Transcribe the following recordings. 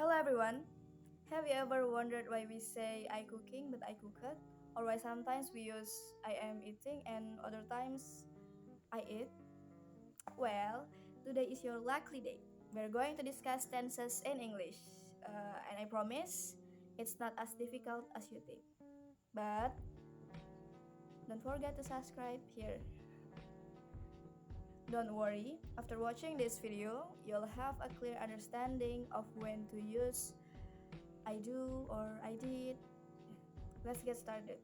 Hello everyone. Have you ever wondered why we say I cooking but I cooked? Or why sometimes we use I am eating and other times I eat? Well, today is your lucky day. We're going to discuss tenses in English. And I promise it's not as difficult as you think. But don't forget to subscribe here. Don't worry, after watching this video, you'll have a clear understanding of when to use I do or I did. Let's get started.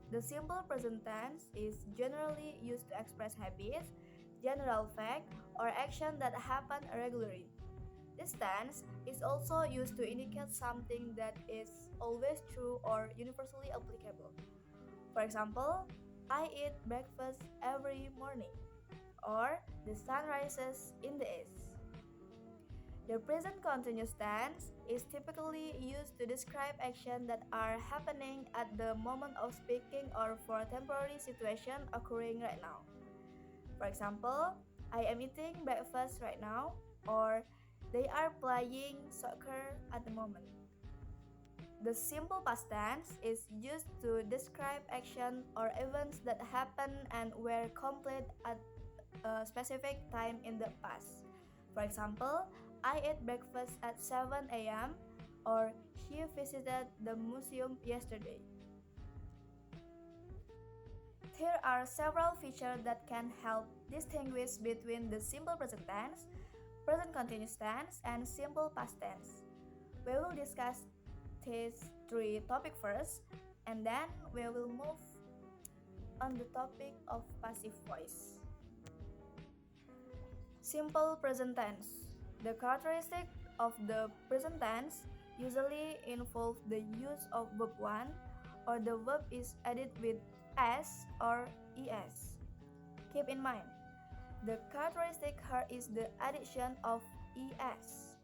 The simple present tense is generally used to express habits, general fact, or action that happen regularly. This tense is also used to indicate something that is always true or universally applicable. For example, I eat breakfast every morning, or the sun rises in the east. The present continuous tense is typically used to describe actions that are happening at the moment of speaking or for a temporary situation occurring right now. For example, I am eating breakfast right now, or they are playing soccer at the moment. The simple past tense is used to describe action or events that happen and were complete at a specific time in the past. For example, I ate breakfast at 7 a.m. or he visited the museum yesterday. Here are several features that can help distinguish between the simple present tense, present continuous tense, and simple past tense. We will discuss these three topics first, and then we will move on the topic of passive voice. Simple present tense. The characteristic of the present tense usually involve the use of verb 1 or the verb is added with s or es. Keep in mind, the characteristic here is the addition of es.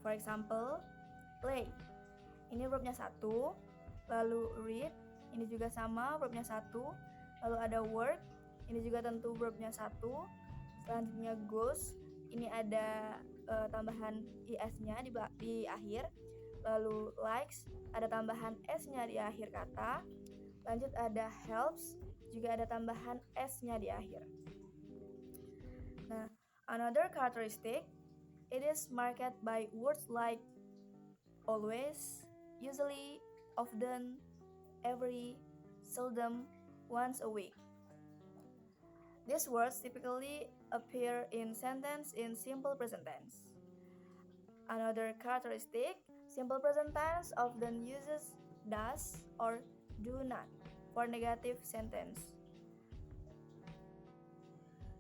For example, play. Ini verbnya satu, lalu read, ini juga sama verbnya satu, lalu ada work, ini juga tentu verbnya satu, selanjutnya goes, ini ada tambahan is-nya di akhir, lalu likes, ada tambahan s-nya di akhir kata, lanjut ada helps, juga ada tambahan s-nya di akhir. Nah, another characteristic, it is marked by words like always, usually, often, every, seldom, once a week. These words typically appear in sentence in simple present tense. Another characteristic, simple present tense often uses does or do not for negative sentence.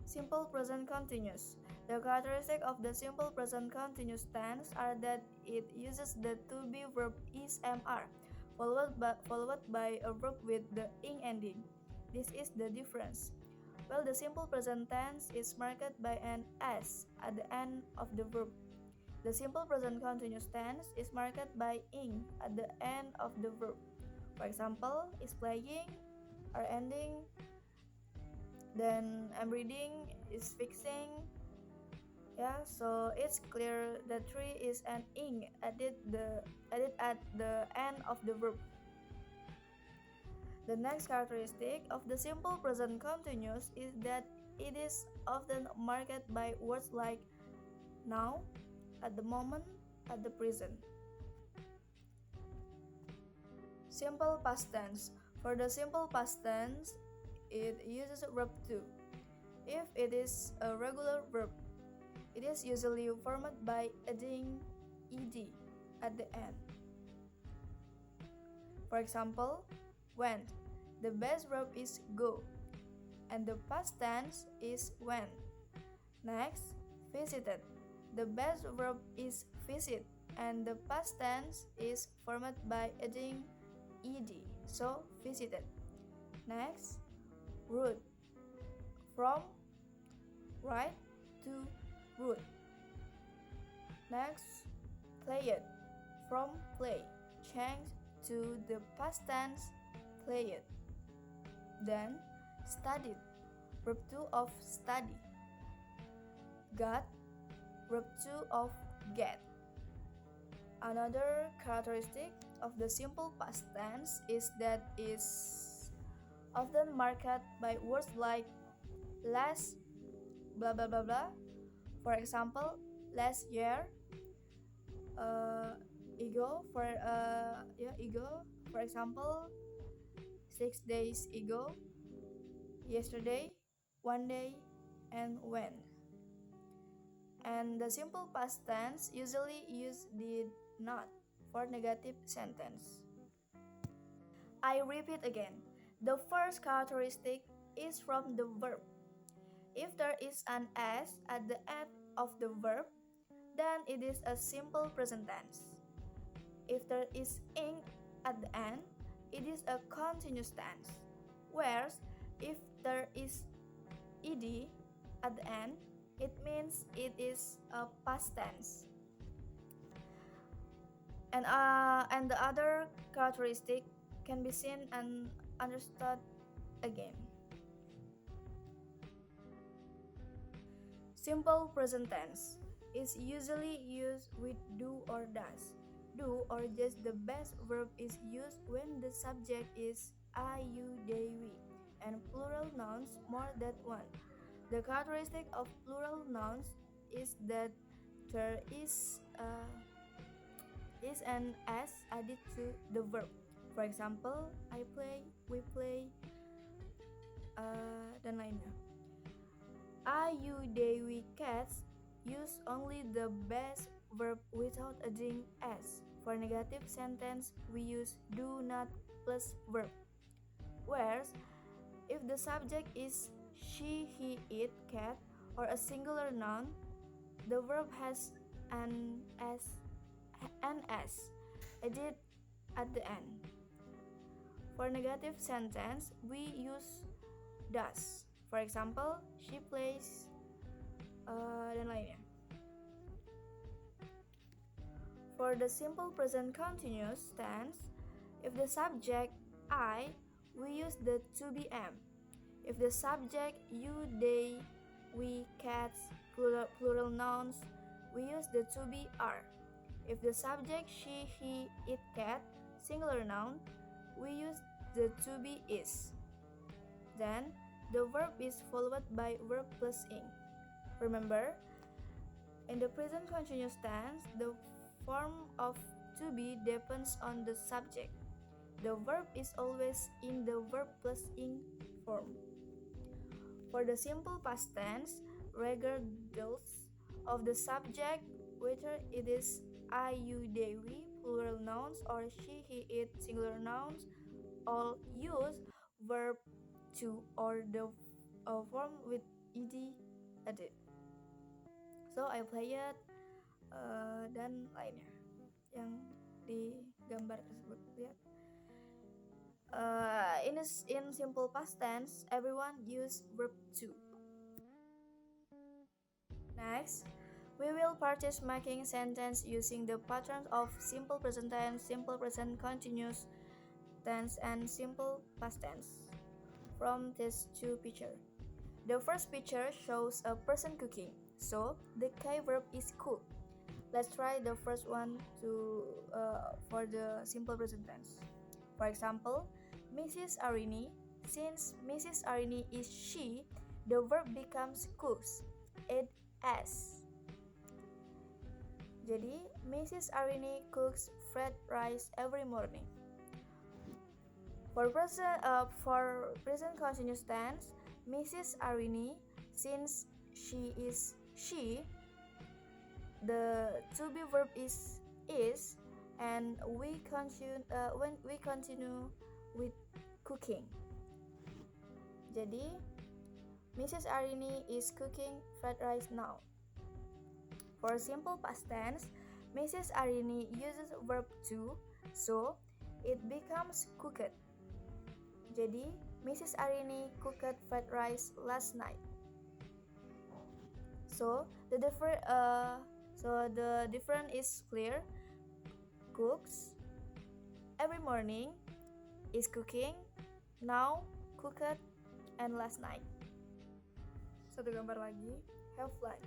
Simple present continuous. The characteristic of the simple present continuous tense are that it uses the to be verb is mr followed by a verb with the ing ending. This is the difference. While the simple present tense is marked by an s at the end of the verb, the simple present continuous tense is marked by ing at the end of the verb. For example, is playing, are ending, then I'm reading, is fixing. Yeah, so it's clear that tree is an ing added at the end of the verb. The next characteristic of the simple present continuous is that it is often marked by words like now, at the moment, at the present. Simple past tense. For the simple past tense, it uses verb to. If it is a regular verb, it is usually formed by adding ed at the end. For example, went. The best verb is go, and the past tense is went. Next, visited. The best verb is visit, and the past tense is formed by adding ed, so visited. Next, route. From, right, to, route. Next, played. From play, change to the past tense played. Then, studied. Verb 2 of study. Got. Verb 2 of get. Another characteristic of the simple past tense is that is often marked by words like last blah blah blah blah. For example, last year, ago ago. For example, 6 days ago, yesterday, one day, and when. And the simple past tense usually use did not for negative sentence. I repeat again. The first characteristic is from the verb. If there is an s at the end of the verb, then it is a simple present tense. If there is ing at the end, it is a continuous tense. Whereas if there is ed at the end, it means it is a past tense. And the other characteristic can be seen and understood again. Simple present tense is usually used with do or does. Do or just the best verb is used when the subject is I, you, they, we, and plural nouns more than one. The characteristic of plural nouns is that there is an s added to the verb. For example, I play, we play, dan lainnya. I, you, they, we, cats use only the base verb without adding s. For negative sentence, we use do not plus verb. Whereas, if the subject is she, he, it, cat, or a singular noun, the verb has an s added at the end. For negative sentence, we use does. For example, she plays, dan lainnya. For the simple present continuous tense, if the subject I, we use the to be am. If the subject you, they, we, cats, plural nouns, we use the to be are. If the subject she, he, it, cat, singular noun, we use the to be is. Then the verb is followed by verb plus ing. Remember, in the present continuous tense, the form of to be depends on the subject. The verb is always in the verb plus ing form. For the simple past tense, regardless of the subject, whether it is I, you, they, we, plural nouns, or she, he, it, singular nouns, all use verb to or the form with ed added. So I play it, dan lainnya yang di gambar tersebut. Lihat. In simple past tense, everyone use verb to. Next, we will practice making sentence using the patterns of simple present tense, simple present continuous tense, and simple past tense from these two pictures. The first picture shows a person cooking, so the key verb is cook. Let's try the first one for the simple present tense. For example, Mrs. Arini. Since Mrs. Arini is she, the verb becomes cooks. It as. Jadi, Mrs. Arini cooks fried rice every morning. For present continuous tense, Mrs. Arini, since she is she, the to be verb is, and we continue with cooking. Jadi, Mrs. Arini is cooking fried rice now. For simple past tense, Mrs. Arini uses verb to, so it becomes cooked. Jadi, Mrs. Arini cooked fried rice last night. So the difference is clear. Cooks every morning, is cooking now, cooked, and last night. Satu gambar lagi. Have lunch.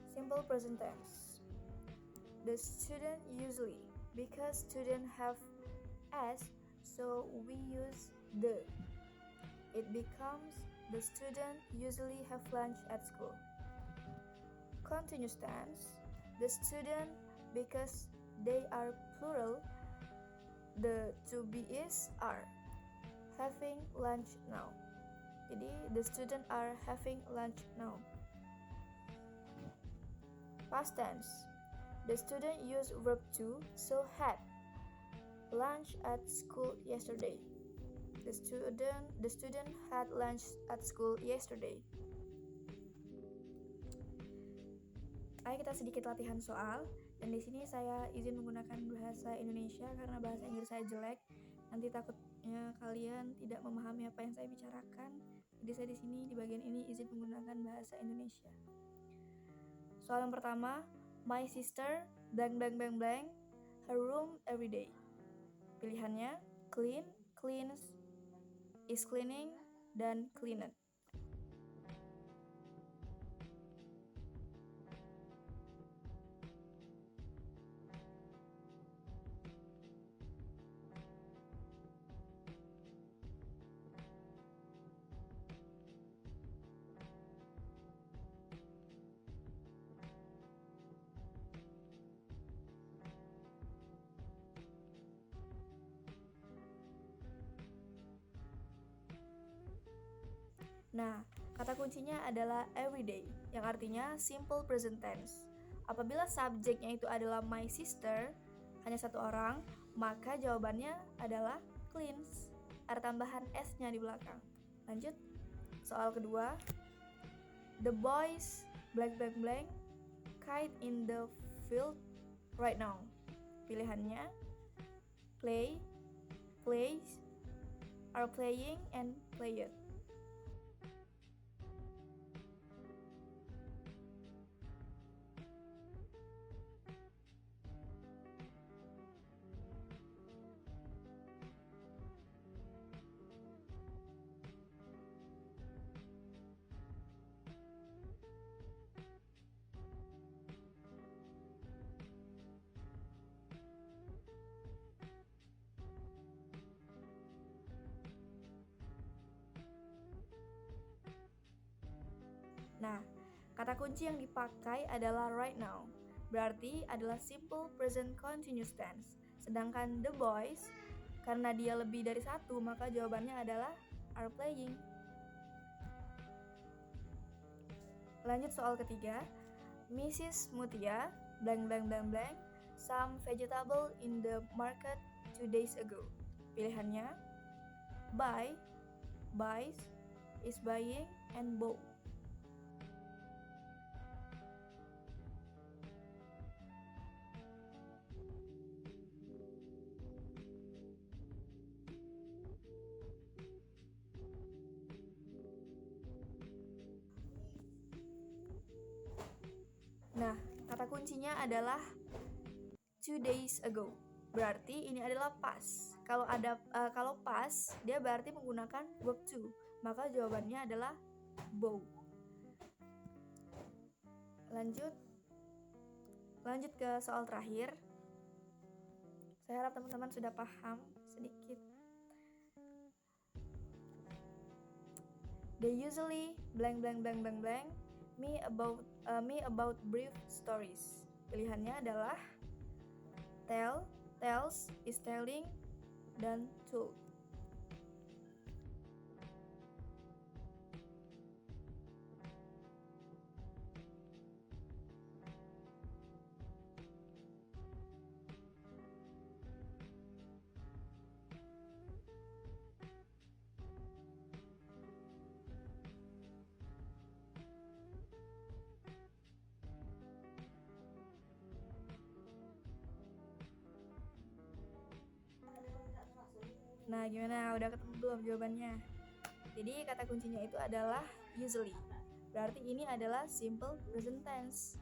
Simple present tense. The student usually, because student have s, so we use the. It becomes the student usually have lunch at school. Continuous tense, the student, because they are plural, the to be is are having lunch now. Jadi the student are having lunch now. Past tense, the student use verb to, so had lunch at school yesterday. The student had lunch at school yesterday. Ayo kita sedikit latihan soal. Dan di sini saya izin menggunakan bahasa Indonesia karena bahasa Inggris saya jelek. Nanti takutnya kalian tidak memahami apa yang saya bicarakan. Jadi saya di sini di bagian ini izin menggunakan bahasa Indonesia. Soal yang pertama, my sister blank blank blank blank her room every day. Pilihannya clean, cleans, is cleaning, dan cleaned. Nah, kata kuncinya adalah everyday, yang artinya simple present tense. Apabila subjeknya itu adalah my sister, hanya satu orang, maka jawabannya adalah cleans. Ada tambahan s-nya di belakang. Lanjut, soal kedua. The boys blank blank blank kite in the field right now. Pilihannya play, plays, are playing, and played. Nah, kata kunci yang dipakai adalah right now, berarti adalah simple present continuous tense. Sedangkan the boys, karena dia lebih dari satu, maka jawabannya adalah are playing. Lanjut soal ketiga. Mrs. Mutia blank blank blank blank some vegetable in the market 2 days ago. Pilihannya buy, buys, is buying, and bought. Nah, kata kuncinya adalah 2 days ago. Berarti ini adalah past. Kalau past, dia berarti menggunakan verb to. Maka jawabannya adalah bought. Lanjut ke soal terakhir. Saya harap teman-teman sudah paham sedikit. They usually blank blank blank blank blank me about brief stories. Pilihannya adalah tell, tells, is telling, dan told. Nah, gimana? Udah ketemu belum jawabannya? Jadi kata kuncinya itu adalah usually. Berarti ini adalah simple present tense.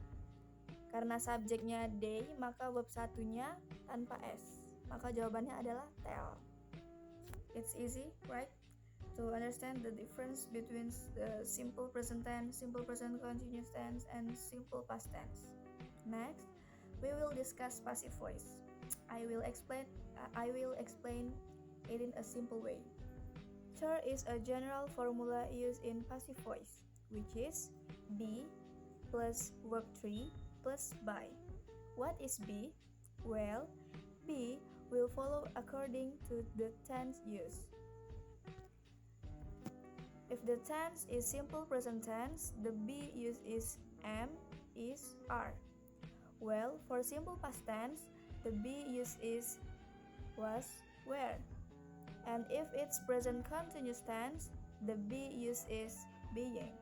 Karena subjeknya they, maka verb satunya tanpa s. Maka jawabannya adalah tell. It's easy, right? To understand the difference between the simple present tense, simple present continuous tense, and simple past tense. Next, we will discuss passive voice. I will explain it in a simple way. There is a general formula used in passive voice, which is be plus verb 3 plus by. What is be? Well, be will follow according to the tense used. If the tense is simple present tense, the be used is am, is, are. Well, for simple past tense, the be used is was, were. And if it's present continuous tense, the be used is being.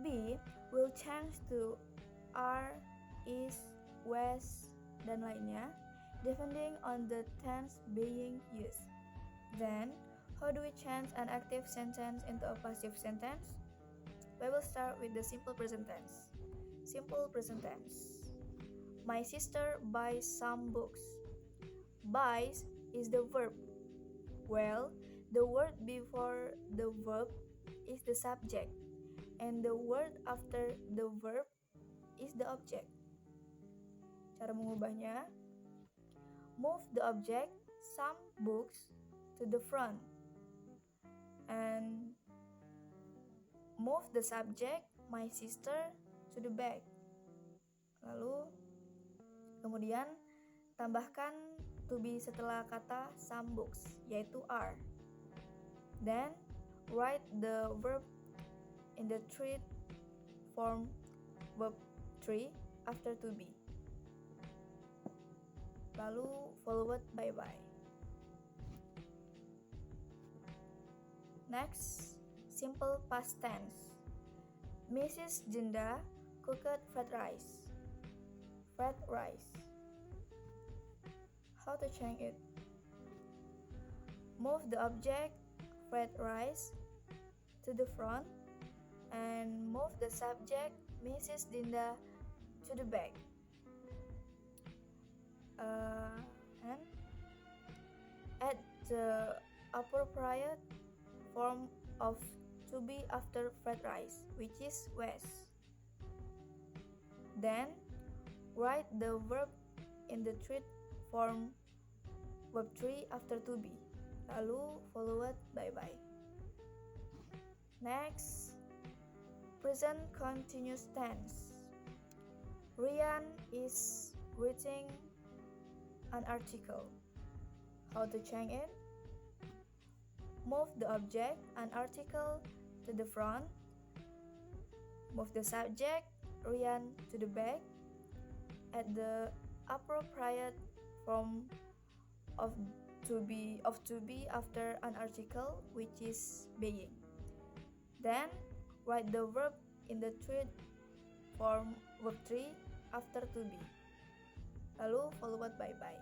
Be will change to are, is, was, dan lainnya, depending on the tense being used. Then, how do we change an active sentence into a passive sentence? We will start with the simple present tense. Simple present tense. My sister buys some books. Buys is the verb. Well, the word before the verb is the subject, and the word after the verb is the object. Cara mengubahnya, move the object, some books, to the front, and move the subject, my sister, to the back. Lalu, kemudian tambahkan to be setelah kata some books, yaitu are. Then, write the verb in the third form verb 3 after to be. Lalu, followed by by. Next, simple past tense. Mrs. Jenda cooked fried rice. Fried rice. How to change it? Move the object, fried rice, to the front, and move the subject, Mrs. Dinda, to the back. And add the appropriate form of to be after fried rice, which is was. Then, write the verb in the third form verb 3 after to be. Lalu, followed by by. Next, present continuous tense. Rian is reading an article. How to change it? Move the object, an article, to the front. Move the subject, Rian, to the back. Add the appropriate form of to be after an article, which is being. Then, write the verb in the third form verb 3 after to be. Lalu, followed by by.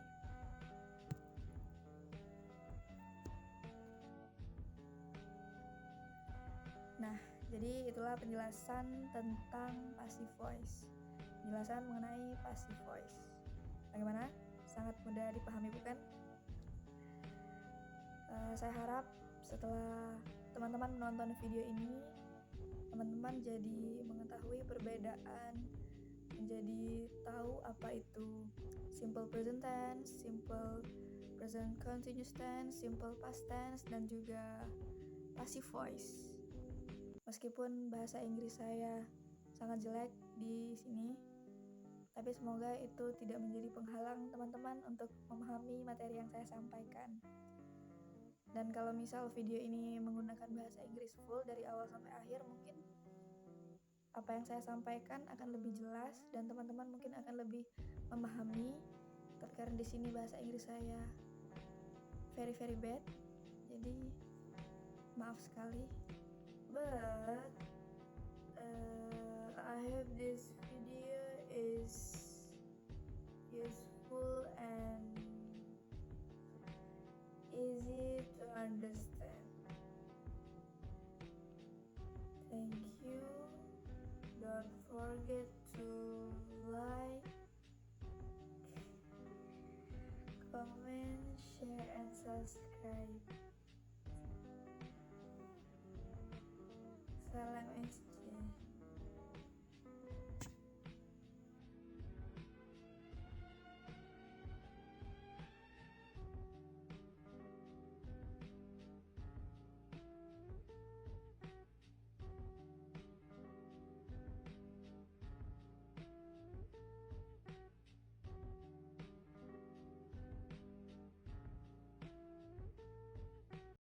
Nah, jadi itulah penjelasan tentang passive voice. Penjelasan mengenai passive voice. Bagaimana? Sangat mudah dipahami, bukan? Saya harap setelah teman-teman menonton video ini, teman-teman jadi mengetahui perbedaan, menjadi tahu apa itu simple present tense, simple present continuous tense, simple past tense, dan juga passive voice. Meskipun bahasa Inggris saya sangat jelek di sini, tapi semoga itu tidak menjadi penghalang teman-teman untuk memahami materi yang saya sampaikan. Dan kalau misal video ini menggunakan bahasa Inggris full dari awal sampai akhir, mungkin apa yang saya sampaikan akan lebih jelas dan teman-teman mungkin akan lebih memahami. Karena di sini bahasa Inggris saya very bad, jadi maaf sekali. But I hope this video is useful and easy to understand. Thank you. Don't forget to like, comment, share, and subscribe.